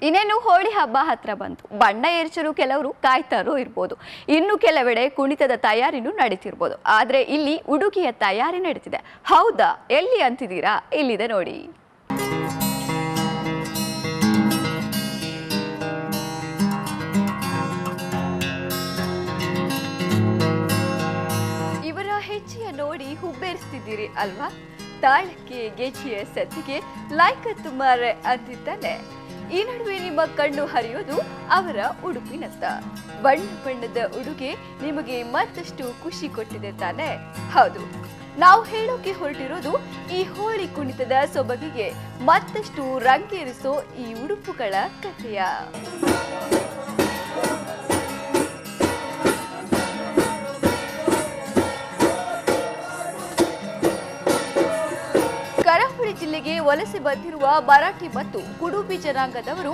ಇನ್ನೇನು ಹೋಳಿ ಹಬ್ಬ ಹತ್ರ ಬಂತು. ಬಣ್ಣ ಎರಚಲು ಕೆಲವರು ಕಾಯ್ತಾರೋ ಇರ್ಬೋದು, ಇನ್ನು ಕೆಲವೆಡೆ ಕುಣಿತದ ತಯಾರಿನೂ ನಡೀತಿರ್ಬೋದು. ಆದ್ರೆ ಇಲ್ಲಿ ಉಡುಗೆಯ ತಯಾರಿ ನಡೀತಿದೆ. ಹೌದಾ, ಎಲ್ಲಿ ಅಂತಿದ್ದೀರಾ? ಇಲ್ಲಿದೆ ನೋಡಿ. ಇವರ ಹೆಜ್ಜೆಯ ನೋಡಿ ಹುಬ್ಬೇರಿಸ್ತಿದ್ದೀರಿ ಅಲ್ವಾ? ತಾಳಕ್ಕೆ ಗೆಜ್ಜೆಯ ಸದ್ದಿಗೆ ಲಾಯ್ಕತ್ತು ಮಾರೆ ಅಂತಿದ್ದಾನೆ. ಈ ನಡುವೆ ನಿಮ್ಮ ಕಣ್ಣು ಹರಿಯೋದು ಅವರ ಉಡುಪಿನತ್ತ. ಬಣ್ಣ ಬಣ್ಣದ ಉಡುಗೆ ನಿಮಗೆ ಮತ್ತಷ್ಟು ಖುಷಿ ಕೊಟ್ಟಿದೆ ತಾನೆ? ಹೌದು, ನಾವು ಹೇಳೋಕೆ ಹೊರಟಿರೋದು ಈ ಹೋಳಿ ಕುಣಿತದ ಸೊಬಗಿಗೆ ಮತ್ತಷ್ಟು ರಂಗೇರಿಸೋ ಈ ಉಡುಪುಗಳ ಕಥೆಯ. ಕರಾವಳಿ ಜಿಲ್ಲೆಗೆ ವಲಸೆ ಬಂದಿರುವ ಮರಾಠಿ ಮತ್ತು ಕುಡುಬಿ ಜನಾಂಗದವರು